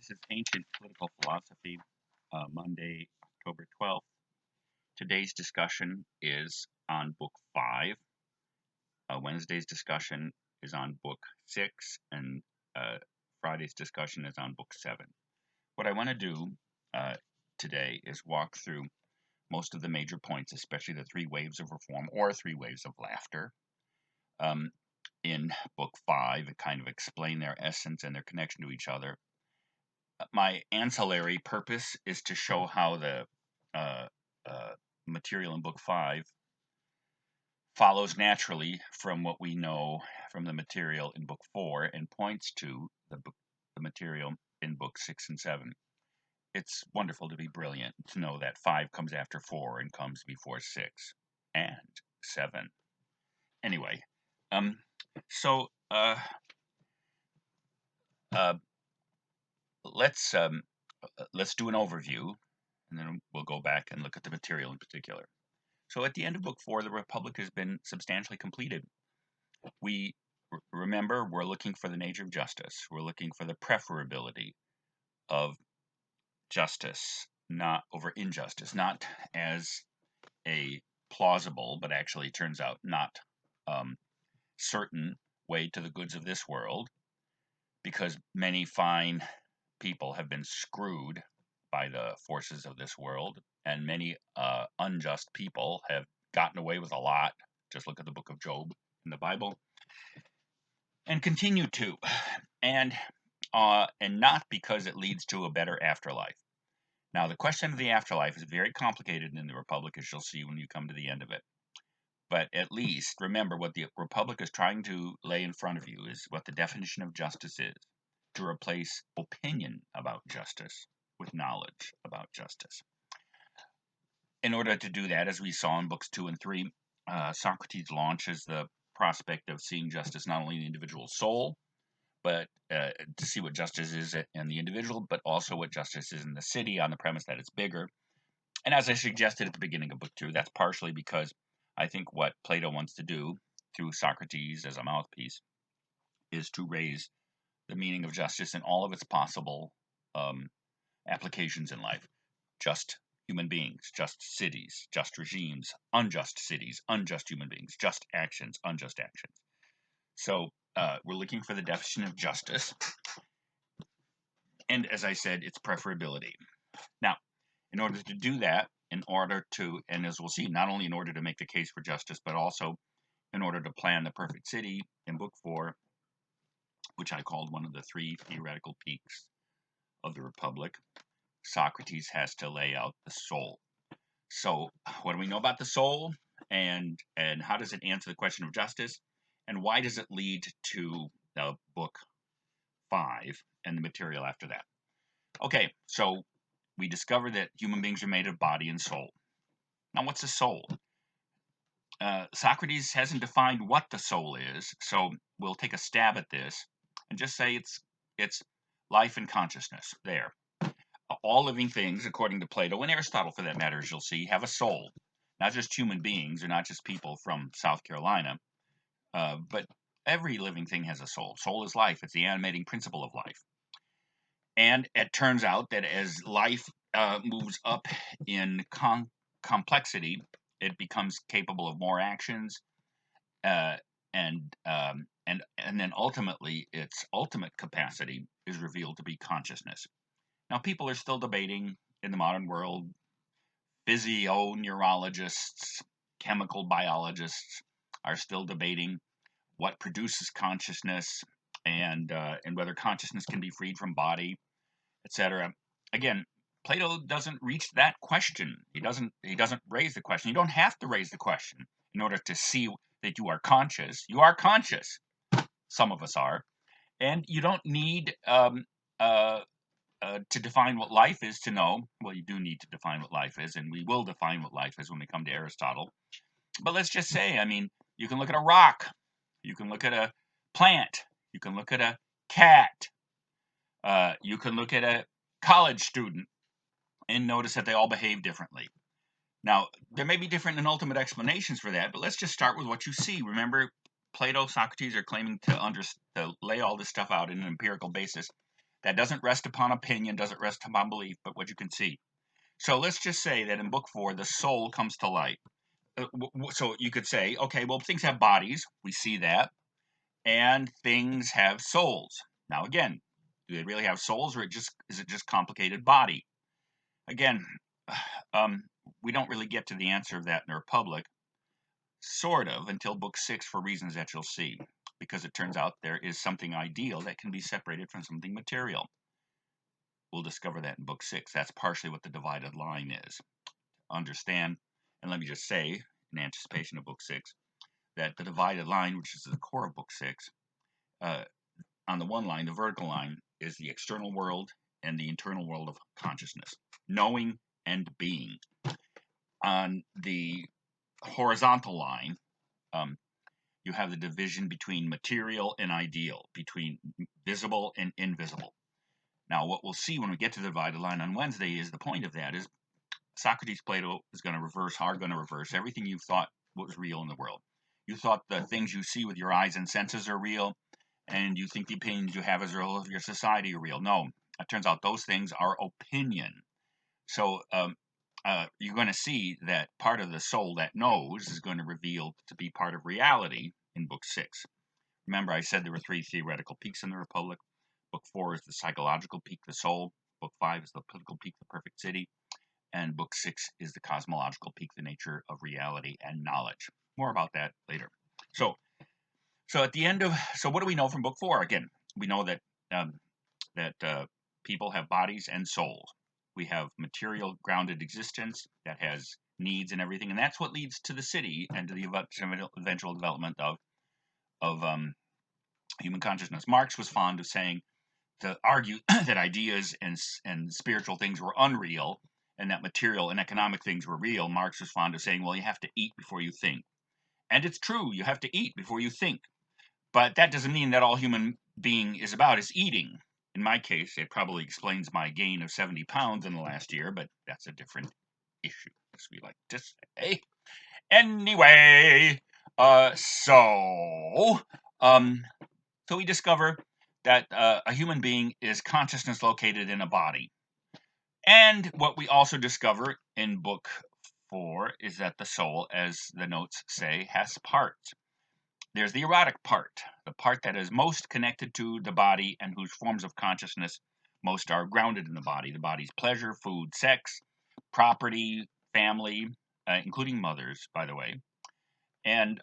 This is Ancient Political Philosophy, Monday, October 12th. Today's discussion is on Book 5. Wednesday's discussion is on Book 6, and Friday's discussion is on Book 7. What I want to do today is walk through most of the major points, especially the three waves of reform or three waves of laughter. In Book 5, and kind of explain their essence and their connection to each other. My ancillary purpose is to show how the material in Book 5 follows naturally from what we know from the material in Book 4 and points to the material in Book 6 and 7. It's wonderful to be brilliant to know that 5 comes after 4 and comes before 6 and 7. Anyway, let's do an overview, and then we'll go back and look at the material in particular. So at the end of Book 4, the Republic has been substantially completed. We remember we're looking for the nature of justice. We're looking for the preferability of justice, not over injustice, not as a plausible, but actually turns out not certain way to the goods of this world, because many fine people have been screwed by the forces of this world, and many unjust people have gotten away with a lot. Just look at the book of Job in the Bible, and continue to, and not because it leads to a better afterlife. Now, the question of the afterlife is very complicated in the Republic, as you'll see when you come to the end of it. But at least remember what the Republic is trying to lay in front of you is what the definition of justice is: to replace opinion about justice with knowledge about justice. In order to do that, as we saw in books 2 and 3, Socrates launches the prospect of seeing justice not only in the individual soul, but to see what justice is in the individual, but also what justice is in the city, on the premise that it's bigger. And as I suggested at the beginning of book 2, that's partially because I think what Plato wants to do through Socrates as a mouthpiece is to raise the meaning of justice in all of its possible applications in life. Just human beings, just cities, just regimes, unjust cities, unjust human beings, just actions, unjust actions. So we're looking for the definition of justice. And as I said, its preferability. Now, in order to do that, and as we'll see, not only in order to make the case for justice, but also in order to plan the perfect city in Book 4, which I called one of the three theoretical peaks of the Republic, Socrates has to lay out the soul. So what do we know about the soul, and how does it answer the question of justice, and why does it lead to Book 5 and the material after that? Okay, so we discover that human beings are made of body and soul. Now, what's a soul? Socrates hasn't defined what the soul is, so we'll take a stab at this and just say it's life and consciousness. There. All living things, according to Plato, and Aristotle for that matter, as you'll see, have a soul. Not just human beings, or not just people from South Carolina, but every living thing has a soul. Soul is life. It's the animating principle of life. And it turns out that as life moves up in complexity, it becomes capable of more actions, and then ultimately its ultimate capacity is revealed to be consciousness. Now, people are still debating in the modern world. Physioneurologists, chemical biologists are still debating what produces consciousness, and whether consciousness can be freed from body, etc. Again, Plato doesn't reach that question. He doesn't raise the question. You don't have to raise the question in order to see that you are conscious. You are conscious. Some of us are. And you don't need to define what life is to know. Well, you do need to define what life is, and we will define what life is when we come to Aristotle. But let's just say, you can look at a rock. You can look at a plant. You can look at a cat. You can look at a college student and notice that they all behave differently. Now, there may be different and ultimate explanations for that, but let's just start with what you see. Remember, Plato, Socrates are claiming to lay all this stuff out in an empirical basis. That doesn't rest upon opinion, doesn't rest upon belief, but what you can see. So let's just say that in book 4, the soul comes to light. So you could say, okay, well, things have bodies. We see that. And things have souls. Now, again, do they really have souls, or is it just complicated body? Again, we don't really get to the answer of that in the Republic, sort of, until book 6 for reasons that you'll see, because it turns out there is something ideal that can be separated from something material. We'll discover that in book 6. That's partially what the divided line is. Understand, and let me just say, in anticipation of book 6, that the divided line, which is the core of book 6, on the one line, the vertical line, is the external world and the internal world of consciousness, knowing and being. On the horizontal line, you have the division between material and ideal, between visible and invisible. Now, what we'll see when we get to the divided line on Wednesday is the point of that is Socrates, Plato are going to reverse everything you thought was real in the world. You thought the things you see with your eyes and senses are real, and you think the opinions you have as a result of your society are real. No, it turns out those things are opinion. So you're going to see that part of the soul that knows is going to reveal to be part of reality in book 6. Remember, I said there were 3 theoretical peaks in the Republic. Book 4 is the psychological peak, the soul. Book 5 is the political peak, the perfect city. And book 6 is the cosmological peak, the nature of reality and knowledge. More about that later. So at the end of, so what do we know from book 4? Again, we know that people have bodies and souls. We have material grounded existence that has needs and everything, and that's what leads to the city and to the eventual development of human consciousness. Marx was fond of saying, to argue that ideas and spiritual things were unreal and that material and economic things were real. Marx was fond of saying, well, you have to eat before you think. And it's true, you have to eat before you think. But that doesn't mean that all human being is about is eating. In my case, it probably explains my gain of 70 pounds in the last year, but that's a different issue, as we like to say. Anyway, so we discover that a human being is consciousness located in a body. And what we also discover in book 4 is that the soul, as the notes say, has parts. There's the erotic part, the part that is most connected to the body and whose forms of consciousness most are grounded in the body. The body's pleasure, food, sex, property, family, including mothers, by the way. And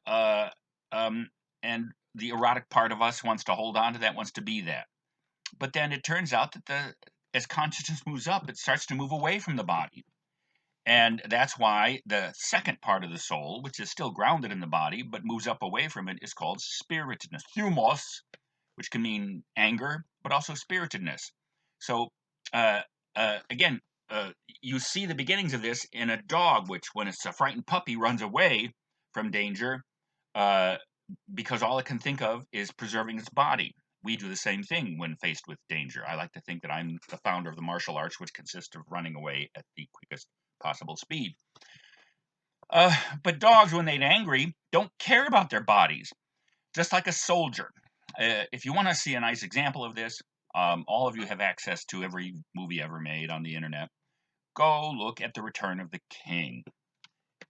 the erotic part of us wants to hold on to that, wants to be that. But then it turns out that as consciousness moves up, it starts to move away from the body. And that's why the second part of the soul, which is still grounded in the body, but moves up away from it, is called spiritedness. Thumos, which can mean anger, but also spiritedness. So, again, you see the beginnings of this in a dog, which, when it's a frightened puppy, runs away from danger because all it can think of is preserving its body. We do the same thing when faced with danger. I like to think that I'm the founder of the martial arts, which consists of running away at the quickest possible speed. But dogs, when they're angry, don't care about their bodies, just like a soldier. If you want to see a nice example of this, all of you have access to every movie ever made on the internet. Go look at The Return of the King.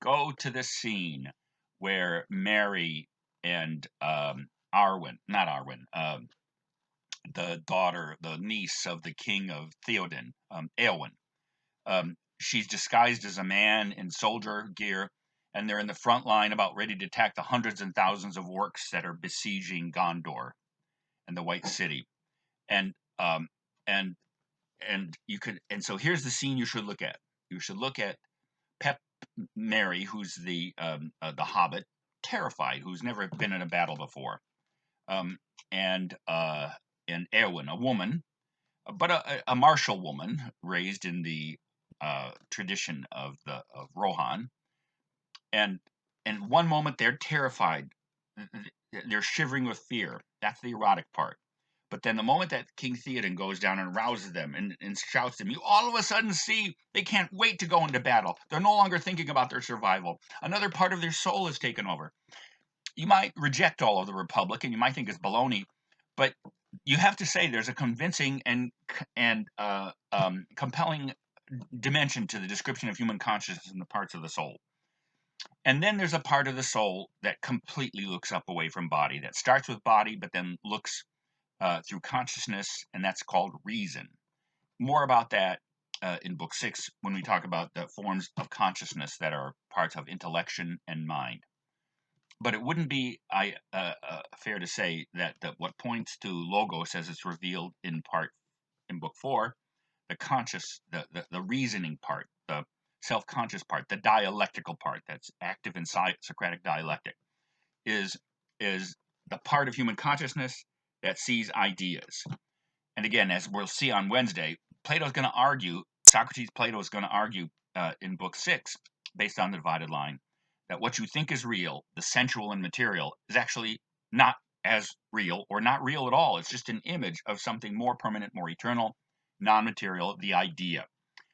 Go to the scene where Mary and the daughter, the niece of the king of Theoden, Éowyn. She's disguised as a man in soldier gear, and they're in the front line about ready to attack the hundreds and thousands of orcs that are besieging Gondor and the White City. And so here's the scene you should look at. You should look at Mary, who's the Hobbit, terrified, who's never been in a battle before, and Éowyn, a woman, but a martial woman raised in the tradition of Rohan, and one moment they're terrified, they're shivering with fear. That's the erotic part. But then the moment that King Theoden goes down and rouses them and shouts to them, you all of a sudden see they can't wait to go into battle. They're no longer thinking about their survival. Another part of their soul is taken over. You might reject all of the Republic, and you might think it's baloney, but you have to say there's a convincing and compelling dimension to the description of human consciousness in the parts of the soul. And then there's a part of the soul that completely looks up away from body, that starts with body, but then looks through consciousness, and that's called reason. More about that in Book 6 when we talk about the forms of consciousness that are parts of intellection and mind. But it wouldn't be fair to say that what points to logos as it's revealed in Book 4, the conscious, the reasoning part, the self-conscious part, the dialectical part that's active in Socratic dialectic, is the part of human consciousness that sees ideas. And again, as we'll see on Wednesday, Plato is going to argue, Plato is going to argue in Book 6, based on the divided line, that what you think is real, the sensual and material, is actually not as real or not real at all. It's just an image of something more permanent, more eternal, non-material, the idea.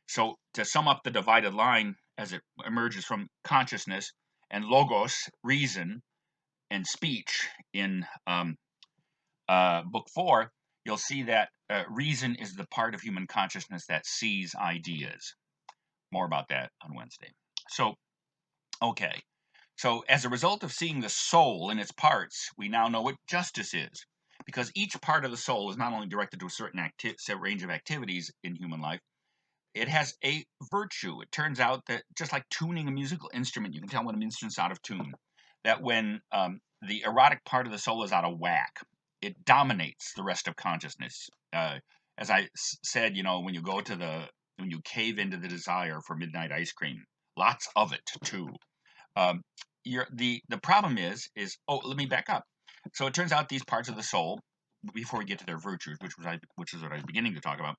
So to sum up the divided line as it emerges from consciousness and logos, reason, and speech in Book 4, you'll see that reason is the part of human consciousness that sees ideas. More about that on Wednesday. So, okay. So as a result of seeing the soul in its parts, we now know what justice is. Because each part of the soul is not only directed to a certain range of activities in human life, it has a virtue. It turns out that just like tuning a musical instrument, you can tell when an instrument's out of tune. That when the erotic part of the soul is out of whack, it dominates the rest of consciousness. As I said, when you cave into the desire for midnight ice cream, lots of it too. The problem is let me back up. So it turns out these parts of the soul, before we get to their virtues, which is what I was beginning to talk about,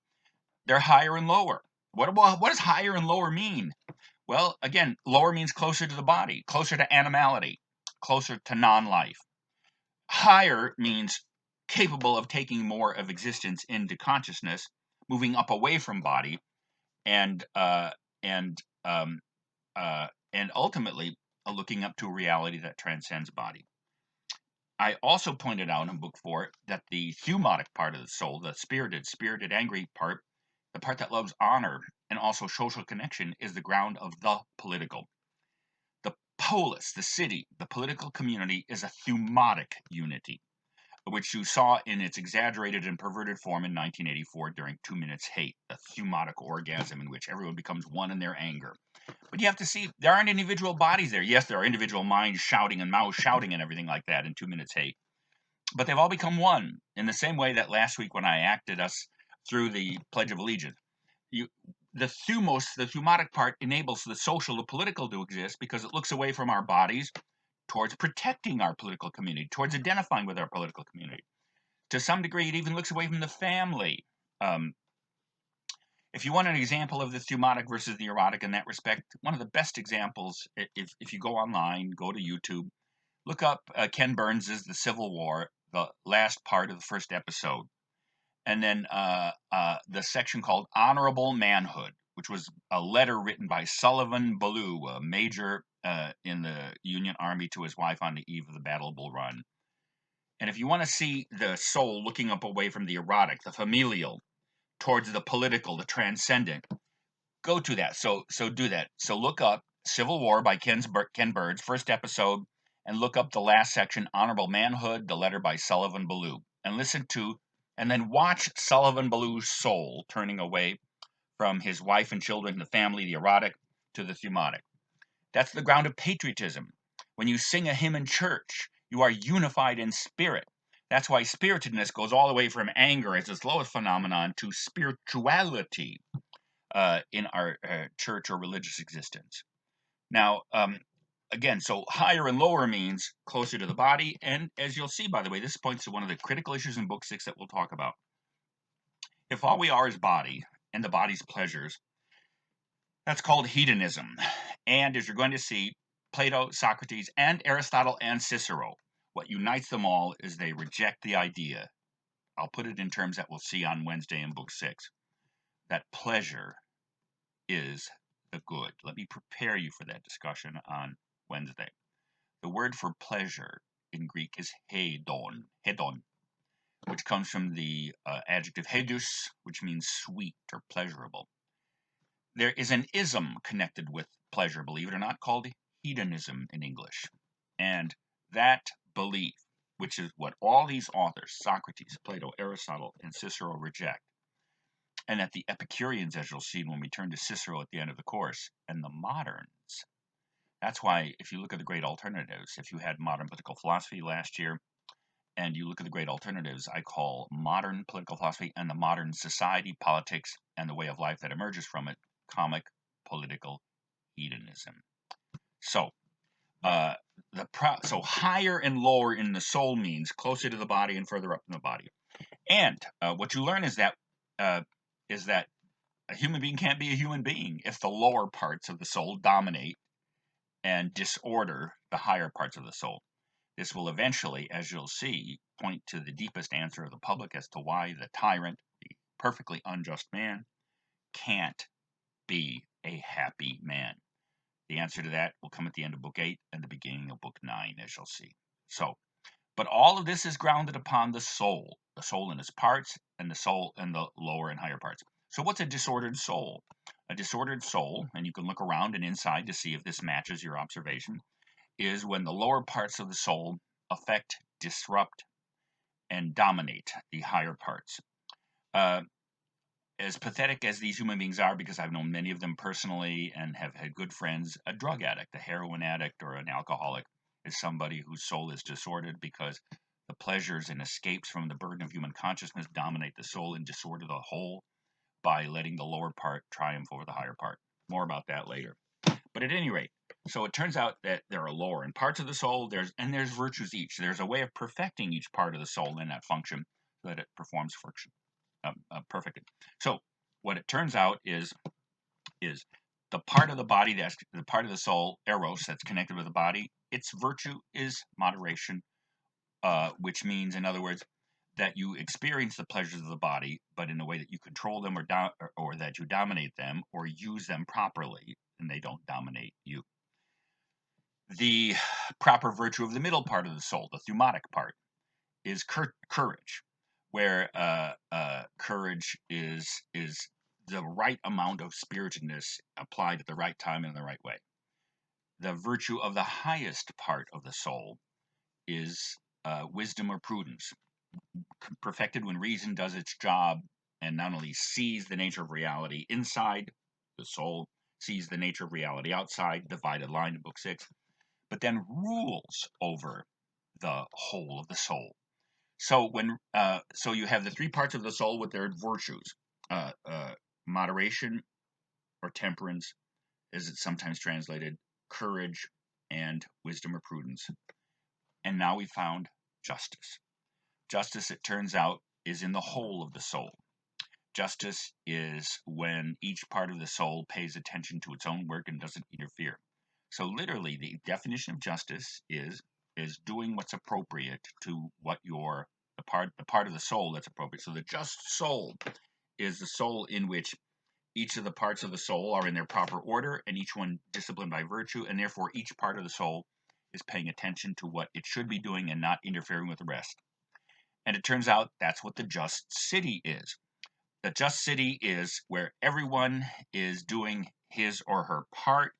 they're higher and lower. What does higher and lower mean? Well, again, lower means closer to the body, closer to animality, closer to non-life. Higher means capable of taking more of existence into consciousness, moving up away from body, and ultimately looking up to a reality that transcends body. I also pointed out in Book 4 that the thumotic part of the soul, the spirited, angry part, the part that loves honor and also social connection, is the ground of the political. The polis, the city, the political community, is a thumotic unity, which you saw in its exaggerated and perverted form in 1984 during 2 Minutes Hate, the thumotic orgasm in which everyone becomes one in their anger. But you have to see, there aren't individual bodies there. Yes, there are individual minds shouting and mouths shouting and everything like that in 2 Minutes Hate. But they've all become one in the same way that last week when I acted us through the Pledge of Allegiance. The thumotic part enables the social, the political to exist because it looks away from our bodies towards protecting our political community, towards identifying with our political community. To some degree, it even looks away from the family. If you want an example of the thumotic versus the erotic in that respect, one of the best examples, if you go online, go to YouTube, look up Ken Burns' The Civil War, the last part of the first episode. And then the section called Honorable Manhood, which was a letter written by Sullivan Ballou, a major in the Union Army, to his wife on the eve of the Battle of Bull Run. And if you want to see the soul looking up away from the erotic, the familial, towards the political, the transcendent, go to that. So do that. So look up Civil War by Ken Burns, first episode, and look up the last section, Honorable Manhood, the letter by Sullivan Ballou, and then watch Sullivan Ballou's soul turning away from his wife and children, the family, the erotic, to the thumotic. That's the ground of patriotism. When you sing a hymn in church, you are unified in spirit. That's why spiritedness goes all the way from anger as its lowest phenomenon to spirituality in our church or religious existence. Now, again, so higher and lower means closer to the body. And as you'll see, by the way, this points to one of the critical issues in Book 6 that we'll talk about. If all we are is body and the body's pleasures, that's called hedonism. And as you're going to see, Plato, Socrates, and Aristotle and Cicero, what unites them all is they reject the idea. I'll put it in terms that we'll see on Wednesday in Book 6, that pleasure is the good. Let me prepare you for that discussion on Wednesday. The word for pleasure in Greek is hedon. which comes from the adjective hedus, which means sweet or pleasurable. There is an ism connected with pleasure, believe it or not, called hedonism in English. And that belief, which is what all these authors, Socrates, Plato, Aristotle, and Cicero, reject, and that the Epicureans, as you'll see when we turn to Cicero at the end of the course, and the moderns. That's why, if you look at the great alternatives, if you had modern political philosophy last year, and you look at the great alternatives, I call modern political philosophy and the modern society, politics, and the way of life that emerges from it, comic political hedonism. So, so higher and lower in the soul means closer to the body and further up in the body. And what you learn is that a human being can't be a human being if the lower parts of the soul dominate and disorder the higher parts of the soul. This will eventually, as you'll see, point to the deepest answer of the public as to why the tyrant, the perfectly unjust man, can't be a happy man. The answer to that will come at the end of Book 8 and the beginning of Book 9, as you'll see. So, but all of this is grounded upon the soul in its parts, and the soul in the lower and higher parts. So what's a disordered soul? A disordered soul, and you can look around and inside to see if this matches your observation, is when the lower parts of the soul affect, disrupt, and dominate the higher parts. As pathetic as these human beings are, because I've known many of them personally and have had good friends, a drug addict, a heroin addict, or an alcoholic is somebody whose soul is disordered because the pleasures and escapes from the burden of human consciousness dominate the soul and disorder the whole by letting the lower part triumph over the higher part. More about that later. But at any rate, so it turns out that there are lower and parts of the soul, there's virtues each. There's a way of perfecting each part of the soul in that function so that it performs function perfectly. So what it turns out is the part of the body that's the part of the soul, eros, that's connected with the body, its virtue is moderation, which means, in other words, that you experience the pleasures of the body, but in a way that you control them or that you dominate them or use them properly, and they don't dominate you. The proper virtue of the middle part of the soul, the thumatic part, is courage, where courage is the right amount of spiritedness applied at the right time and in the right way. The virtue of the highest part of the soul is wisdom or prudence, perfected when reason does its job and not only sees the nature of reality inside the soul, sees the nature of reality outside, divided line in Book 6, but then rules over the whole of the soul. So so you have the three parts of the soul with their virtues: moderation or temperance, as it's sometimes translated, courage, and wisdom or prudence. And now we found justice. Justice, it turns out, is in the whole of the soul. Justice is when each part of the soul pays attention to its own work and doesn't interfere. So literally, the definition of justice is doing what's appropriate to what the part of the soul that's appropriate. So the just soul is the soul in which each of the parts of the soul are in their proper order and each one disciplined by virtue, and therefore each part of the soul is paying attention to what it should be doing and not interfering with the rest. And it turns out that's what the just city is. The just city is where everyone is doing his or her part,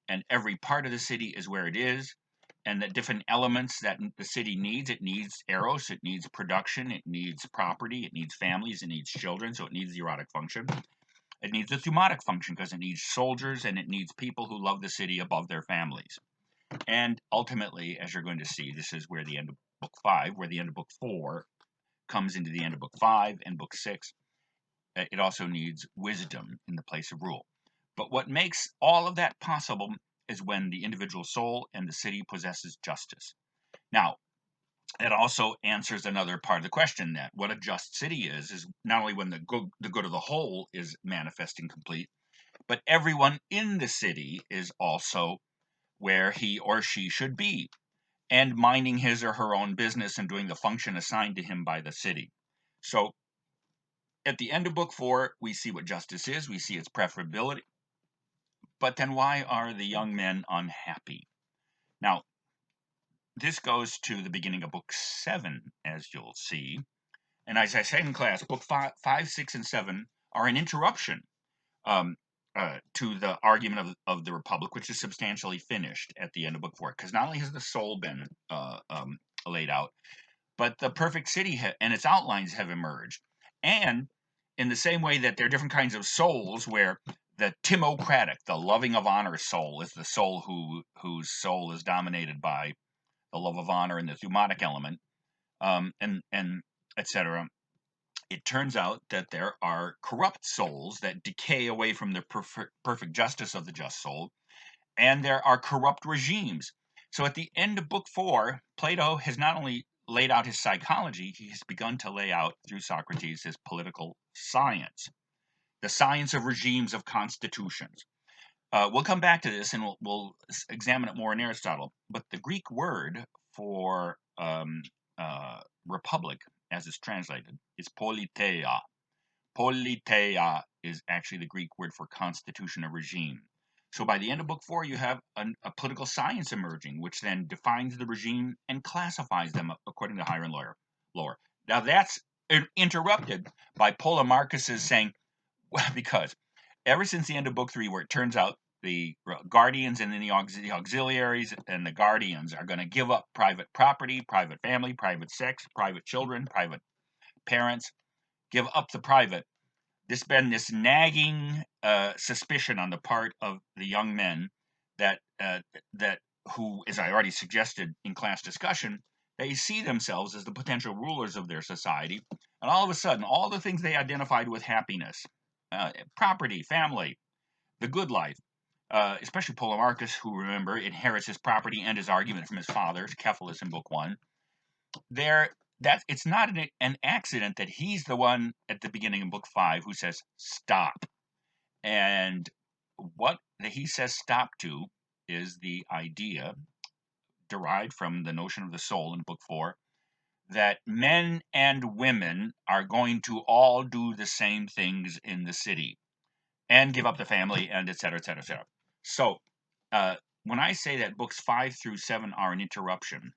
and every part of the city is where it is, and the different elements that the city needs. It needs eros, it needs production, it needs property, it needs families, it needs children, so it needs the erotic function. It needs the thumatic function because it needs soldiers and it needs people who love the city above their families. And ultimately, as you're going to see, this is where the end of Book 5, where the end of Book 4 comes into the end of Book 5 and Book 6. It also needs wisdom in the place of rule. But what makes all of that possible is when the individual soul and the city possesses justice. Now, it also answers another part of the question, that what a just city is not only when the good of the whole is manifest and complete, but everyone in the city is also where he or she should be, and minding his or her own business and doing the function assigned to him by the city. So at the end of Book 4, we see what justice is, we see its preferability, but then why are the young men unhappy? Now, this goes to the beginning of Book 7, as you'll see, And as I said in class, book 5, 6, and 7 are an interruption um, to the argument of the Republic, which is substantially finished at the end of book 4. Because not only has the soul been laid out, but the perfect city and its outlines have emerged. And in the same way that there are different kinds of souls, where the timocratic, the loving of honor soul, is the soul whose soul is dominated by the love of honor and the thumotic element, and etc. It turns out that there are corrupt souls that decay away from the perfect justice of the just soul, and there are corrupt regimes. So at the end of book 4, Plato has not only laid out his psychology, he has begun to lay out, through Socrates, his political science, the science of regimes, of constitutions. We'll come back to this and we'll examine it more in Aristotle. But the Greek word for republic, as it's translated, is politeia. Politeia is actually the Greek word for constitution or regime. So by the end of book 4, you have a political science emerging, which then defines the regime and classifies them according to higher and lower. Now that's interrupted by Polemarchus's saying, well, because ever since the end of book 3, where it turns out the guardians and then the auxiliaries and the guardians are going to give up private property, private family, private sex, private children, private parents, give up the private. There's been this nagging suspicion on the part of the young men that who, as I already suggested in class discussion, they see themselves as the potential rulers of their society, and all of a sudden, all the things they identified with happiness, property, family, the good life, especially Polemarchus, who, remember, inherits his property and his argument from his father, Cephalus in book 1, there that it's not an accident that he's the one at the beginning of book 5 who says stop. And what he says stop to is the idea derived from the notion of the soul in book 4, that men and women are going to all do the same things in the city and give up the family, and et cetera, et cetera, et cetera. So when I say that books 5 through 7 are an interruption,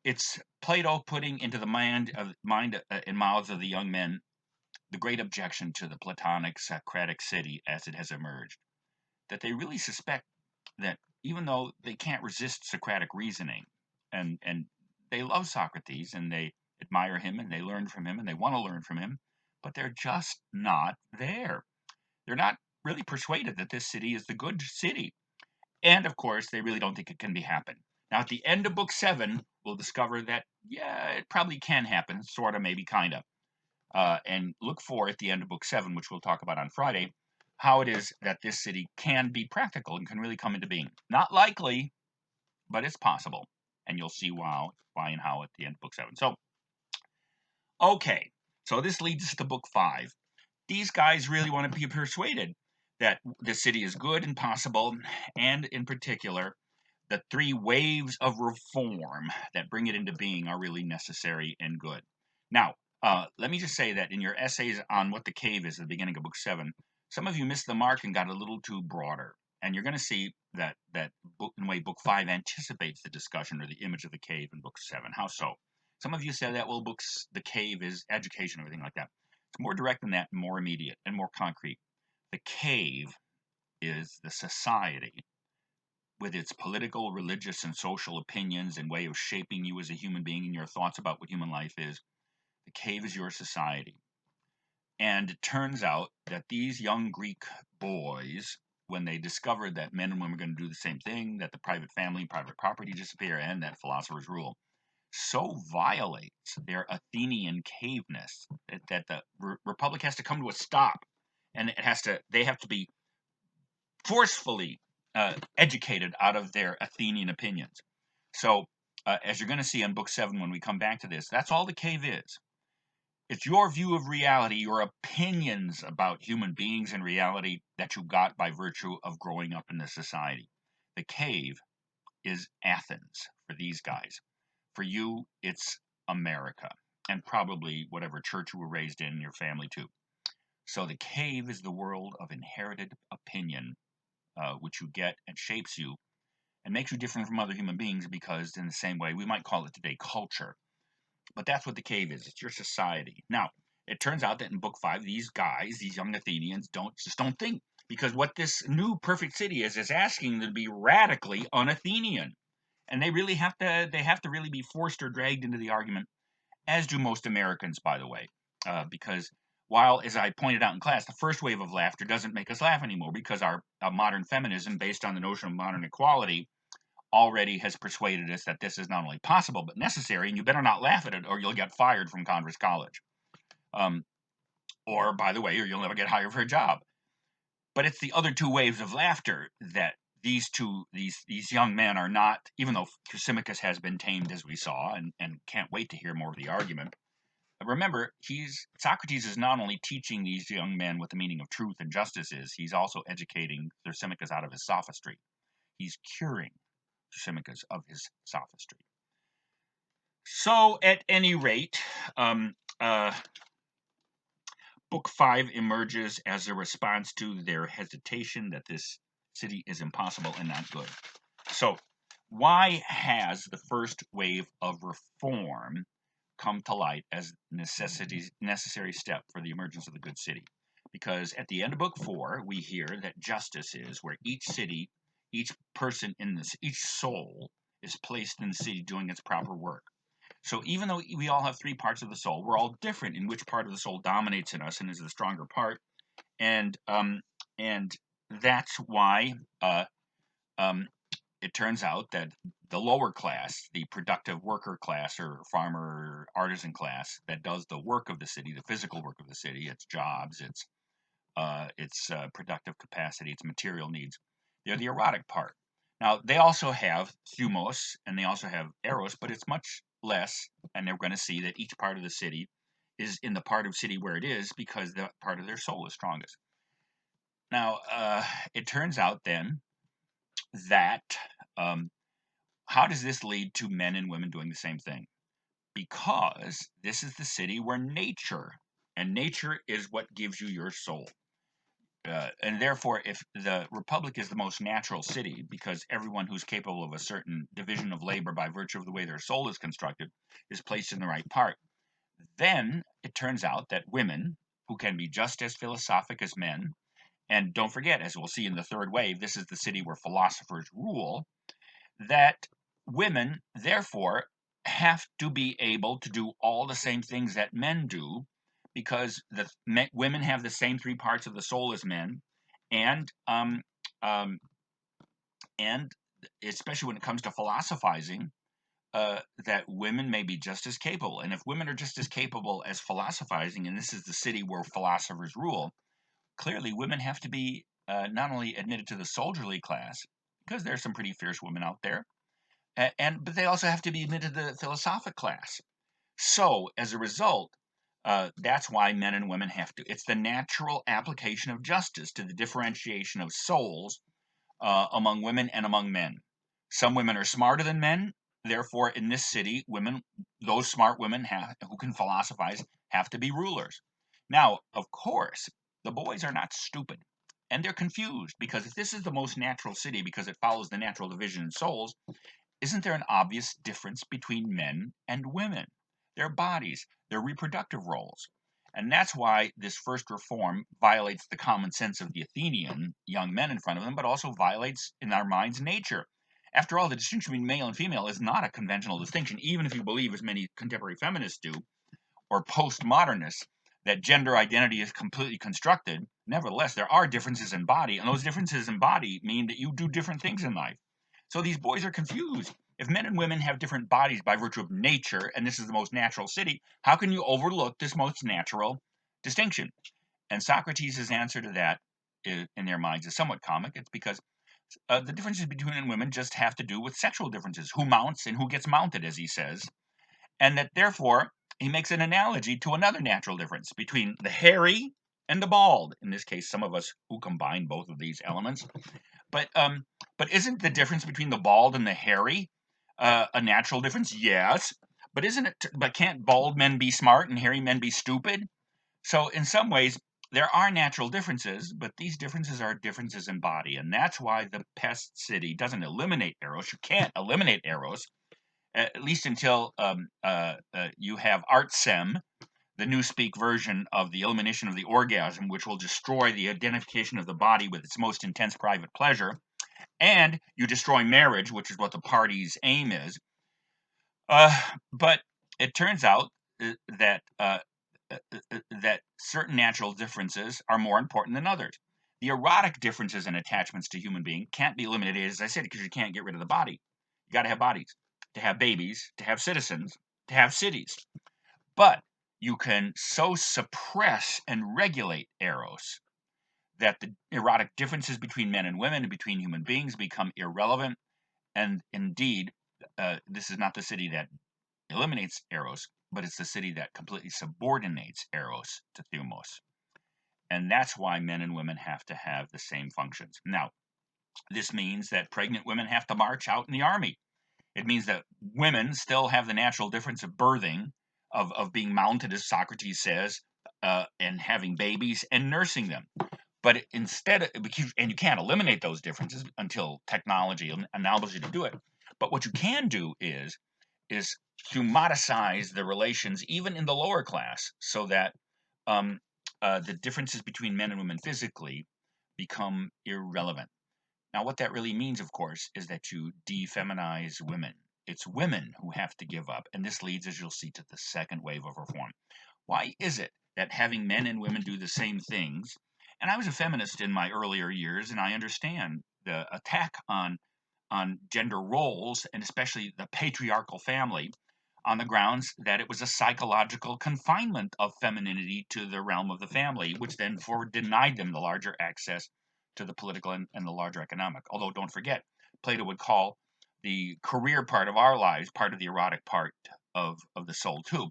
it's Plato putting into the mind and mouths of the young men the great objection to the Platonic Socratic city as it has emerged, that they really suspect that even though they can't resist Socratic reasoning, and they love Socrates and they admire him and they learn from him and they want to learn from him, but they're just not there. They're not really persuaded that this city is the good city. And of course, they really don't think it can be happen. Now, at the end of book 7, we'll discover that, yeah, it probably can happen, sort of, maybe, kind of. And look for, at the end of book 7, which we'll talk about on Friday, how it is that this city can be practical and can really come into being. Not likely, but it's possible. And you'll see why and how at the end of book 7. So, okay, so this leads us to book 5. These guys really want to be persuaded that the city is good and possible, and in particular, the 3 waves of reform that bring it into being are really necessary and good. Now, let me just say that in your essays on what the cave is at the beginning of book 7, some of you missed the mark and got a little too broader. And you're going to see that book, in a way, book 5 anticipates the discussion or the image of the cave in book 7. How so? Some of you said that, well, the cave is education, everything like that. It's more direct than that, more immediate and more concrete. The cave is the society with its political, religious, and social opinions and way of shaping you as a human being and your thoughts about what human life is. The cave is your society. And it turns out that these young Greek boys, when they discovered that men and women are going to do the same thing, that the private family, private property disappear, and that philosophers rule, so violates their Athenian caveness that the Republic has to come to a stop, and they have to be forcefully educated out of their Athenian opinions. So, as you're going to see in book 7 when we come back to this, that's all the cave is. It's your view of reality, your opinions about human beings and reality that you got by virtue of growing up in this society. The cave is Athens for these guys. For you, it's America, and probably whatever church you were raised in your family too. So the cave is the world of inherited opinion, which you get and shapes you and makes you different from other human beings, because in the same way, we might call it today culture. But that's what the cave is. It's your society. Now, it turns out that in book 5, these guys, these young Athenians, don't think, because what this new perfect city is asking them to be radically un-Athenian. And they have to really be forced or dragged into the argument, as do most Americans, by the way, because while, as I pointed out in class, the first wave of laughter doesn't make us laugh anymore, because our modern feminism, based on the notion of modern equality, already has persuaded us that this is not only possible but necessary, and you better not laugh at it, or you'll get fired from Converse College, or, by the way, or you'll never get hired for a job. But it's the other two waves of laughter that these young men are not, even though Thrasymachus has been tamed, as we saw, and can't wait to hear more of the argument. Remember, Socrates is not only teaching these young men what the meaning of truth and justice is, he's also educating Thrasymachus out of his sophistry. He's curing Thrasymachus of his sophistry. So, at any rate, Book 5 emerges as a response to their hesitation that this city is impossible and not good. So, why has the first wave of reform come to light as necessary step for the emergence of the good city? Because at the end of Book 4, we hear that justice is where each city, each person in this, each soul is placed in the city doing its proper work. So even though we all have 3 parts of the soul, we're all different in which part of the soul dominates in us and is the stronger part, and that's why it turns out that the lower class, the productive worker class or farmer artisan class that does the work of the city, the physical work of the city, its jobs, its productive capacity, its material needs, they're the erotic part. Now, they also have thumos and they also have eros, but it's much less, and they're going to see that each part of the city is in the part of city where it is because that part of their soul is strongest. Now, it turns out then that how does this lead to men and women doing the same thing? Because this is the city where nature, and nature is what gives you your soul. And therefore, if the republic is the most natural city, because everyone who's capable of a certain division of labor by virtue of the way their soul is constructed is placed in the right part, then it turns out that women, who can be just as philosophic as men, and don't forget, as we'll see in the third wave, this is the city where philosophers rule, that women, therefore, have to be able to do all the same things that men do, because women have the same 3 parts of the soul as men, and and especially when it comes to philosophizing, that women may be just as capable. And if women are just as capable as philosophizing, and this is the city where philosophers rule, clearly women have to be not only admitted to the soldierly class, because there's some pretty fierce women out there, but they also have to be admitted to the philosophic class. So, as a result, that's why men and women have to. It's the natural application of justice to the differentiation of souls among women and among men. Some women are smarter than men. Therefore, in this city, those smart women who can philosophize, have to be rulers. Now, of course, the boys are not stupid. And they're confused, because if this is the most natural city because it follows the natural division in souls, isn't there an obvious difference between men and women? Their bodies, their reproductive roles. And that's why this first reform violates the common sense of the Athenian young men in front of them, but also violates, in our minds, nature. After all, the distinction between male and female is not a conventional distinction, even if you believe, as many contemporary feminists do, or postmodernists, that gender identity is completely constructed. Nevertheless, there are differences in body, and those differences in body mean that you do different things in life. So these boys are confused. If men and women have different bodies by virtue of nature, and this is the most natural city, how can you overlook this most natural distinction? And Socrates' answer to that, in their minds, is somewhat comic. It's because the differences between men and women just have to do with sexual differences, who mounts and who gets mounted, as he says, and that therefore he makes an analogy to another natural difference between the hairy and the bald. In this case, some of us who combine both of these elements. But isn't the difference between the bald and the hairy a natural difference? Yes, but isn't it? But can't bald men be smart and hairy men be stupid? So in some ways, there are natural differences, but these differences are differences in body, and that's why the pest city doesn't eliminate Eros. You can't eliminate Eros, at least until you have ARTSEM, the Newspeak version of the elimination of the orgasm, which will destroy the identification of the body with its most intense private pleasure, and you destroy marriage, which is what the party's aim is. But it turns out that that certain natural differences are more important than others. The erotic differences in attachments to human beings can't be eliminated, as I said, because you can't get rid of the body. You got to have bodies to have babies, to have citizens, to have cities. But you can so suppress and regulate eros that the erotic differences between men and women and between human beings become irrelevant. And indeed, this is not the city that eliminates eros, but it's the city that completely subordinates eros to thumos. And that's why men and women have to have the same functions. Now, this means that pregnant women have to march out in the army. It means that women still have the natural difference of birthing, of being mounted, as Socrates says, and having babies and nursing them. But instead, and you can't eliminate those differences until technology enables you to do it. But what you can do is humanicize the relations even in the lower class, so that the differences between men and women physically become irrelevant. Now, what that really means, of course, is that you defeminize women. It's women who have to give up, and this leads, as you'll see, to the second wave of reform. Why is it that having men and women do the same things? And I was a feminist in my earlier years, and I understand the attack on gender roles, and especially the patriarchal family, on the grounds that it was a psychological confinement of femininity to the realm of the family, which then denied them the larger access to the political and the larger economic. Although, don't forget, Plato would call the career part of our lives part of the erotic part of the soul, too.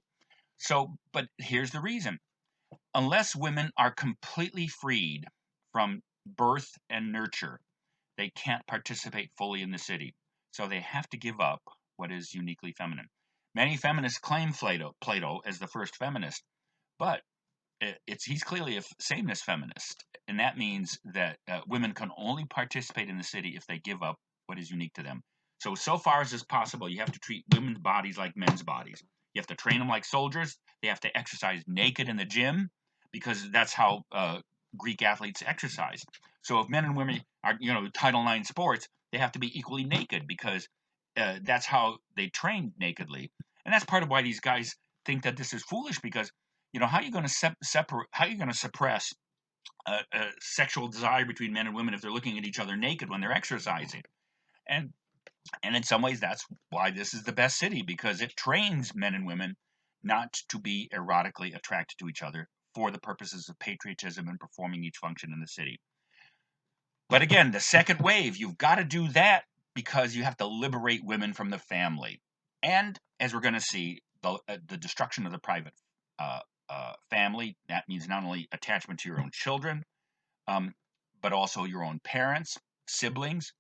So, but here's the reason. Unless women are completely freed from birth and nurture, they can't participate fully in the city. So they have to give up what is uniquely feminine. Many feminists claim Plato as the first feminist, but he's clearly a sameness feminist, and that means that women can only participate in the city if they give up what is unique to them. So far as is possible, you have to treat women's bodies like men's bodies. You have to train them like soldiers. They have to exercise naked in the gym, because that's how Greek athletes exercise. So if men and women are, Title IX sports, they have to be equally naked, because that's how they train nakedly. And that's part of why these guys think that this is foolish, because how are you going to separate? How are you going to suppress sexual desire between men and women if they're looking at each other naked when they're exercising? And in some ways, that's why this is the best city, because it trains men and women not to be erotically attracted to each other for the purposes of patriotism and performing each function in the city. But again, the second wave, you've got to do that because you have to liberate women from the family. And as we're going to see, the destruction of the private family, that means not only attachment to your own children, but also your own parents, siblings.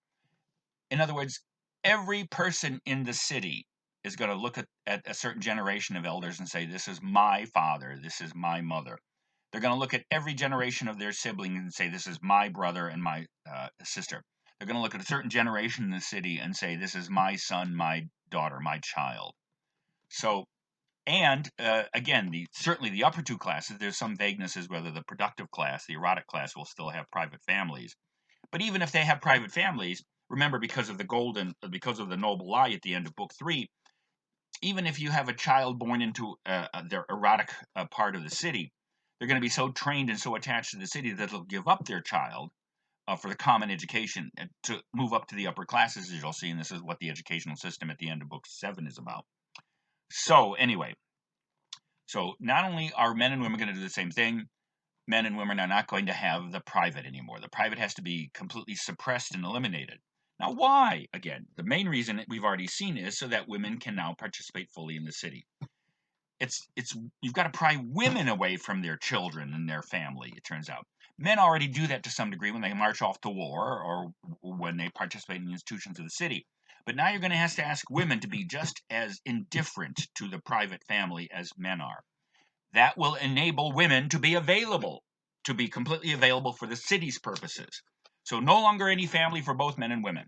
In other words, every person in the city is going to look at a certain generation of elders and say, this is my father, this is my mother. They're going to look at every generation of their siblings and say, this is my brother and my sister. They're going to look at a certain generation in the city and say, this is my son, my daughter, my child. So, and again, certainly the upper two classes, there's some vagueness as whether the productive class, the erotic class, will still have private families. But even if they have private families, remember, because of the noble lie at the end of book 3, even if you have a child born into their erotic part of the city, they're going to be so trained and so attached to the city that they'll give up their child for the common education and to move up to the upper classes, as you'll see. And this is what the educational system at the end of book 7 is about. So anyway, so not only are men and women going to do the same thing, men and women are not going to have the private anymore. The private has to be completely suppressed and eliminated. Now, why? Again, the main reason that we've already seen is so that women can now participate fully in the city. You've got to pry women away from their children and their family, it turns out. Men already do that to some degree when they march off to war or when they participate in the institutions of the city. But now you're going to have to ask women to be just as indifferent to the private family as men are. That will enable women to be completely available for the city's purposes. So no longer any family for both men and women.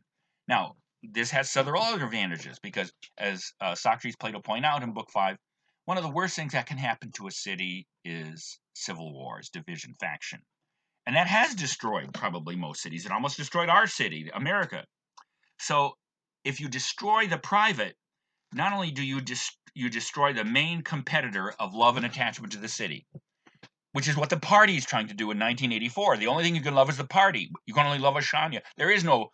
Now, this has several other advantages because, as Socrates, Plato point out in Book 5, one of the worst things that can happen to a city is civil wars, division, faction. And that has destroyed probably most cities. It almost destroyed our city, America. So if you destroy the private, not only do you destroy the main competitor of love and attachment to the city, which is what the party is trying to do in 1984. The only thing you can love is the party. You can only love a Shania. There's no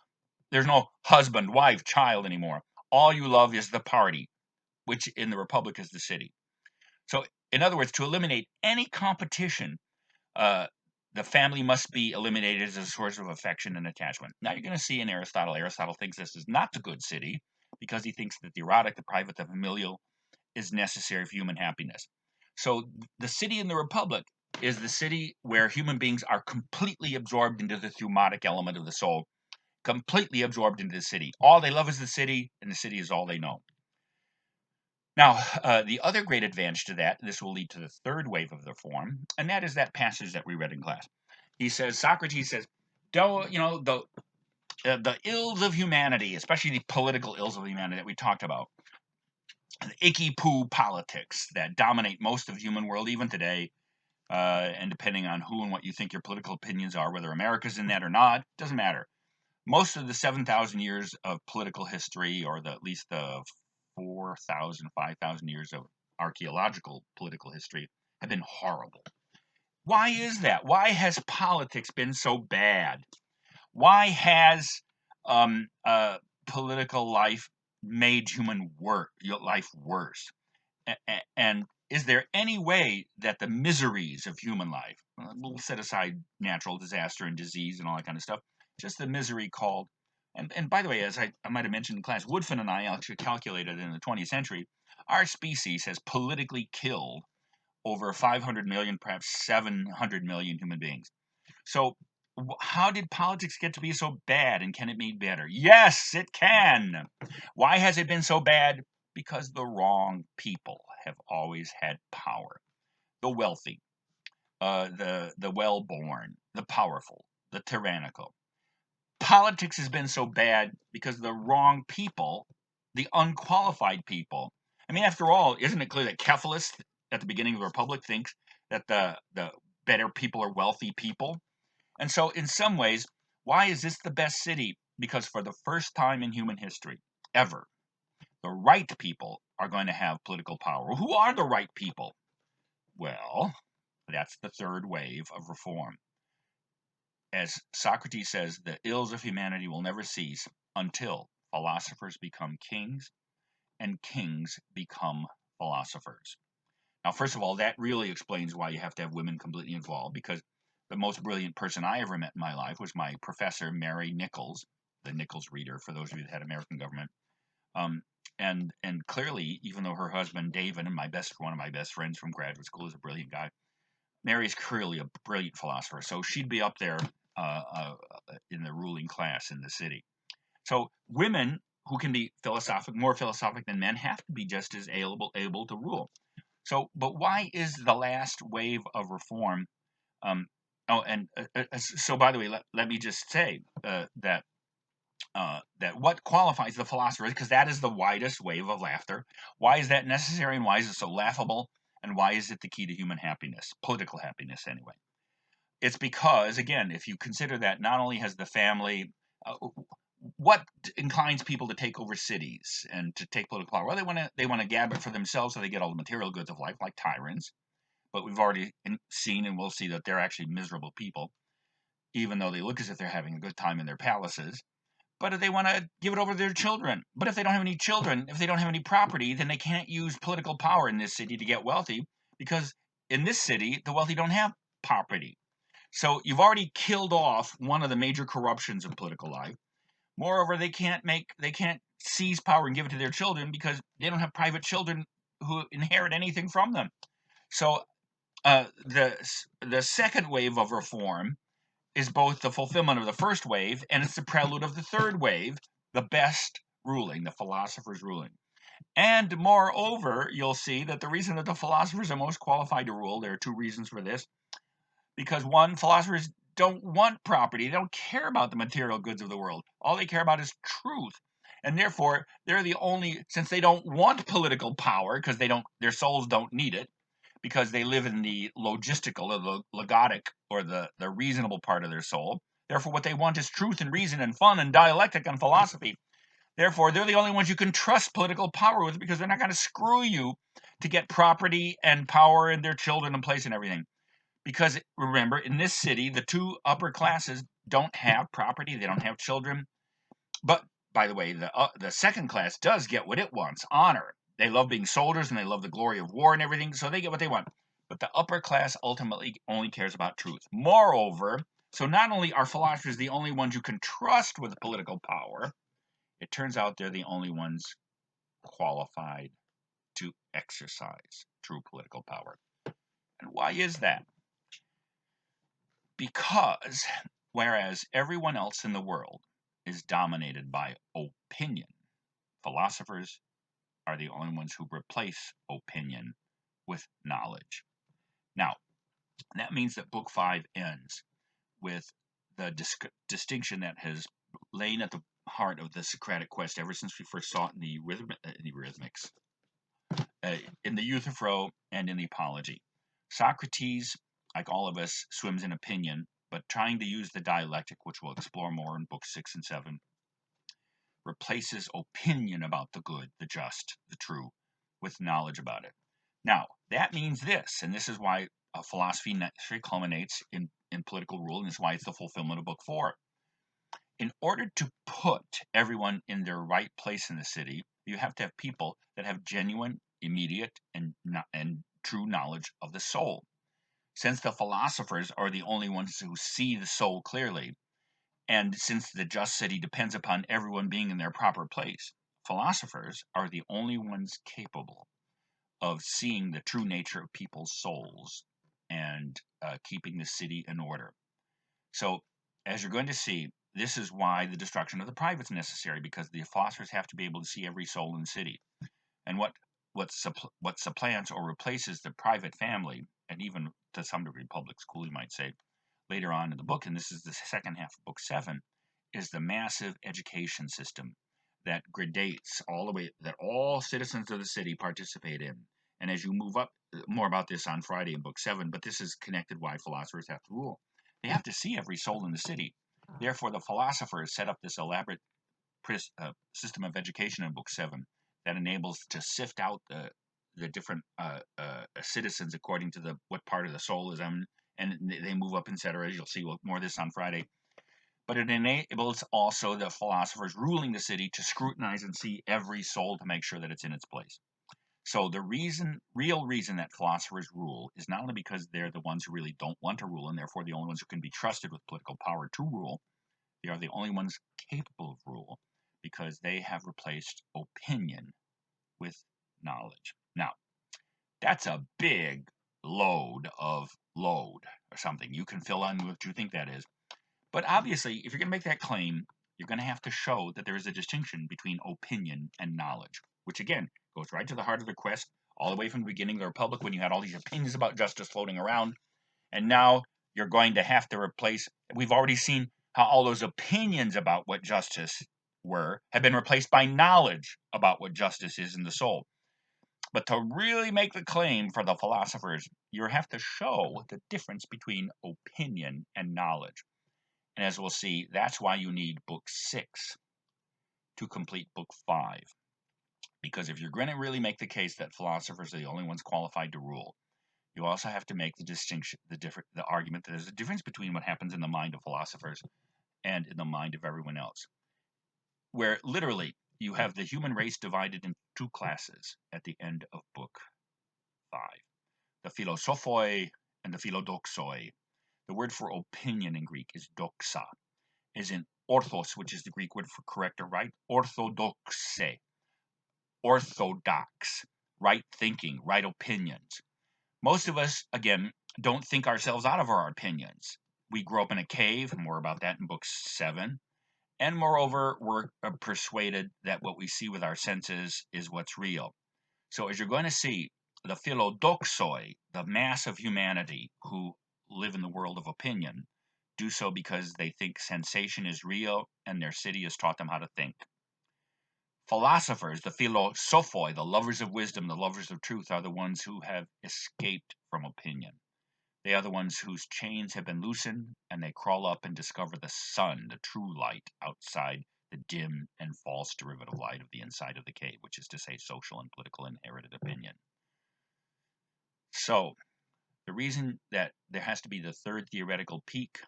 husband, wife, child anymore. All you love is the party, which in the Republic is the city. So, in other words, to eliminate any competition, uh, the family must be eliminated as a source of affection and attachment. Now, you're going to see in Aristotle, Aristotle thinks this is not the good city because he thinks that the erotic, the private, the familial is necessary for human happiness. So, the city in the Republic is the city where human beings are completely absorbed into the thumatic element of the soul, completely absorbed into the city. All they love is the city, and the city is all they know. Now, the other great advantage to that, this will lead to the third wave of the reform, and that is that passage that we read in class. He says, Socrates says, the ills of humanity, especially the political ills of humanity that we talked about, the icky poo politics that dominate most of the human world even today, and depending on who and what you think your political opinions are, whether America's in that or not, doesn't matter. Most of the 7,000 years of political history, or at least the 4,000, 5,000 years of archaeological political history, have been horrible. Why is that? Why has politics been so bad? Why has political life made human life worse? And is there any way that the miseries of human life, we'll set aside natural disaster and disease and all that kind of stuff, just the misery called, and by the way, as I might have mentioned in class, Woodfin and I actually calculated in the 20th century, our species has politically killed over 500 million, perhaps 700 million human beings. So how did politics get to be so bad, and can it be better? Yes, it can. Why has it been so bad? Because the wrong people have always had power. The wealthy, the well-born, the powerful, the tyrannical. Politics has been so bad because the wrong people, the unqualified people. I mean, after all, isn't it clear that Cephalus at the beginning of the Republic thinks that the better people are wealthy people? And so, in some ways, why is this the best city? Because for the first time in human history, ever, the right people are going to have political power. Who are the right people? Well, that's the third wave of reform. As Socrates says, the ills of humanity will never cease until philosophers become kings and kings become philosophers. Now, first of all, that really explains why you have to have women completely involved, because the most brilliant person I ever met in my life was my professor, Mary Nichols, the Nichols Reader, for those of you that had American government. And clearly, even though her husband, David, and one of my best friends from graduate school, is a brilliant guy, Mary's clearly a brilliant philosopher. So she'd be up there in the ruling class in the city. So women who can be more philosophic than men, have to be just as able to rule. So, but why is the last wave of reform? So by the way, let me just say that what qualifies the philosophers, because that is the widest wave of laughter. Why is that necessary, and why is it so laughable, and why is it the key to human happiness, political happiness anyway? It's because, again, if you consider that not only has the family, what inclines people to take over cities and to take political power? Well, they want to gab it for themselves, so they get all the material goods of life, like tyrants. But we've already seen, and we'll see, that they're actually miserable people, even though they look as if they're having a good time in their palaces. But if they want to give it over to their children, but if they don't have any children, if they don't have any property, then they can't use political power in this city to get wealthy, because in this city, the wealthy don't have property. So you've already killed off one of the major corruptions of political life. Moreover, they can't seize power and give it to their children because they don't have private children who inherit anything from them. So the second wave of reform is both the fulfillment of the first wave, and it's the prelude of the third wave, the best ruling, the philosophers ruling. And moreover, you'll see that the reason that the philosophers are most qualified to rule, there are two reasons for this. Because one, philosophers don't want property. They don't care about the material goods of the world. All they care about is truth. And therefore, they're the only, since they don't want political power, because their souls don't need it, because they live in the logistical or the logotic or the reasonable part of their soul. Therefore, what they want is truth and reason and fun and dialectic and philosophy. Therefore, they're the only ones you can trust political power with, because they're not going to screw you to get property and power and their children and place and everything. Because remember, in this city, the two upper classes don't have property, they don't have children. But by the way, the second class does get what it wants: honor. They love being soldiers and they love the glory of war and everything, so they get what they want. But the upper class ultimately only cares about truth. Moreover, so not only are philosophers the only ones you can trust with political power, it turns out they're the only ones qualified to exercise true political power. And why is that? Because whereas everyone else in the world is dominated by opinion, philosophers are the only ones who replace opinion with knowledge. Now, that means that Book 5 ends with the distinction that has lain at the heart of the Socratic quest ever since we first saw it in the Rhythmics, in the Euthyphro, and in the Apology. Socrates, like all of us, swims in opinion, but trying to use the dialectic, which we'll explore more in Books 6 and 7, replaces opinion about the good, the just, the true, with knowledge about it. Now, that means this, and this is why philosophy naturally culminates in political rule, and this is why it's the fulfillment of Book 4. In order to put everyone in their right place in the city, you have to have people that have genuine, immediate, and true knowledge of the soul. Since the philosophers are the only ones who see the soul clearly, and since the just city depends upon everyone being in their proper place, philosophers are the only ones capable of seeing the true nature of people's souls and keeping the city in order. So, as you're going to see, this is why the destruction of the private is necessary, because the philosophers have to be able to see every soul in the city. And what supplants or replaces the private family, and even to some degree public school, you might say, later on in the book, and this is the second half of Book 7, is the massive education system that gradates all the way, that all citizens of the city participate in. And as you move up, more about this on Friday in Book 7, but this is connected why philosophers have to rule. They have to see every soul in the city. Therefore, the philosophers set up this elaborate system of education in Book 7 that enables to sift out the different citizens according to what part of the soul is on, and they move up, etc. As you'll see more of this on Friday. But it enables also the philosophers ruling the city to scrutinize and see every soul to make sure that it's in its place. So the real reason that philosophers rule is not only because they're the ones who really don't want to rule, and therefore the only ones who can be trusted with political power to rule. They are the only ones capable of rule, because they have replaced opinion with knowledge. Now, that's a big load or something. You can fill in what you think that is. But obviously, if you're going to make that claim, you're going to have to show that there is a distinction between opinion and knowledge, which again goes right to the heart of the quest, all the way from the beginning of the Republic, when you had all these opinions about justice floating around. And now you're going to have to replace, we've already seen how all those opinions about what justice have been replaced by knowledge about what justice is in the soul. But to really make the claim for the philosophers, you have to show the difference between opinion and knowledge. And as we'll see, that's why you need Book 6 to complete Book 5. Because if you're going to really make the case that philosophers are the only ones qualified to rule, you also have to make the distinction, the argument that there's a difference between what happens in the mind of philosophers and in the mind of everyone else. Where literally you have the human race divided into two classes at the end of Book 5. The philosophoi and the philodoxoi. The word for opinion in Greek is doxa, is in orthos, which is the Greek word for correct or right, orthodoxe, orthodox, right thinking, right opinions. Most of us, again, don't think ourselves out of our opinions. We grow up in a cave, and more about that in Book 7. And moreover, we're persuaded that what we see with our senses is what's real. So as you're going to see, the philodoxoi, the mass of humanity who live in the world of opinion, do so because they think sensation is real and their city has taught them how to think. Philosophers, the philosophoi, the lovers of wisdom, the lovers of truth, are the ones who have escaped from opinion. They are the ones whose chains have been loosened, and they crawl up and discover the sun, the true light, outside the dim and false derivative light of the inside of the cave, which is to say social and political inherited opinion. So, the reason that there has to be the third theoretical peak,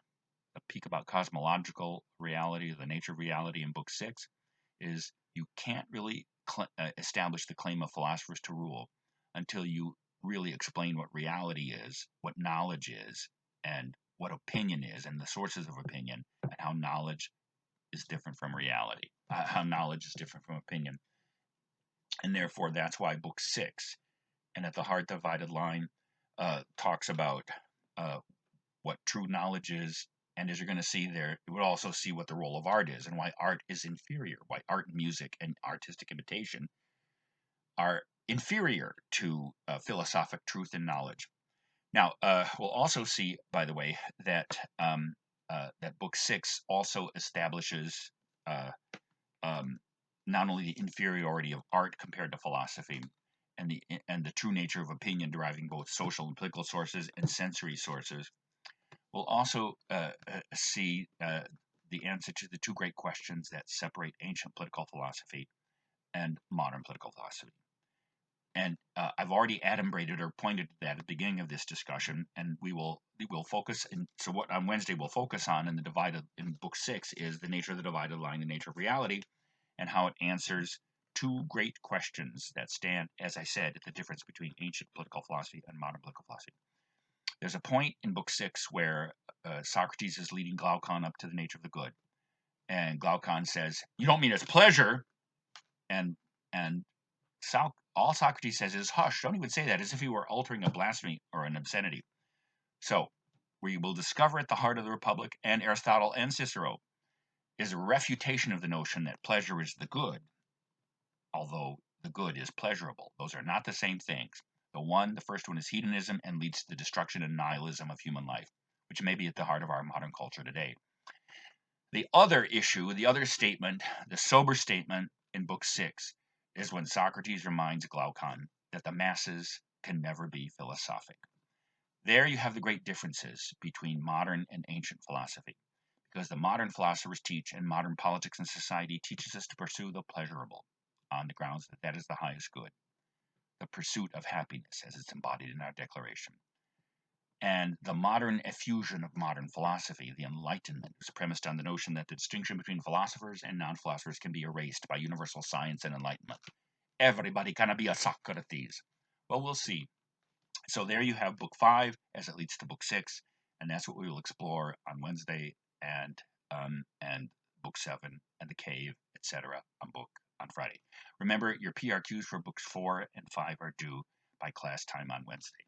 a peak about cosmological reality, the nature of reality in Book 6, is you can't really establish the claim of philosophers to rule until you really explain what reality is, what knowledge is, and what opinion is, and the sources of opinion, and how knowledge is different from reality, how knowledge is different from opinion. And therefore, that's why Book 6, and at the heart divided line, talks about what true knowledge is. And as you're going to see there, you would also see what the role of art is and why art is inferior, why art, music, and artistic imitation are inferior to philosophic truth and knowledge. Now, we'll also see, by the way, that that Book 6 also establishes not only the inferiority of art compared to philosophy, and the true nature of opinion deriving both social and political sources and sensory sources. We'll also see the answer to the two great questions that separate ancient political philosophy and modern political philosophy. And I've already adumbrated or pointed to that at the beginning of this discussion, and we'll focus. So what on Wednesday we'll focus on in Book 6 is the nature of the divided line, the nature of reality, and how it answers two great questions that stand, as I said, at the difference between ancient political philosophy and modern political philosophy. There's a point in Book 6 where Socrates is leading Glaucon up to the nature of the good, and Glaucon says, "You don't mean it's pleasure," and all Socrates says is, "Hush! Don't even say that," as if he were altering a blasphemy or an obscenity. So, we will discover at the heart of the Republic, and Aristotle and Cicero, is a refutation of the notion that pleasure is the good, although the good is pleasurable. Those are not the same things. The first one is hedonism and leads to the destruction and nihilism of human life, which may be at the heart of our modern culture today. The other issue, the other statement, the sober statement in Book 6 is when Socrates reminds Glaucon that the masses can never be philosophic. There you have the great differences between modern and ancient philosophy, because the modern philosophers teach, and modern politics and society teaches us to pursue the pleasurable on the grounds that that is the highest good, the pursuit of happiness as it's embodied in our Declaration. And the modern effusion of modern philosophy, the Enlightenment, is premised on the notion that the distinction between philosophers and non-philosophers can be erased by universal science and enlightenment. Everybody can be a Socrates. Well, we'll see. So there you have Book 5 as it leads to Book 6, and that's what we will explore on Wednesday, and Book 7 and the Cave, etc. on Friday. Remember, your PRQs for Books 4 and 5 are due by class time on Wednesday.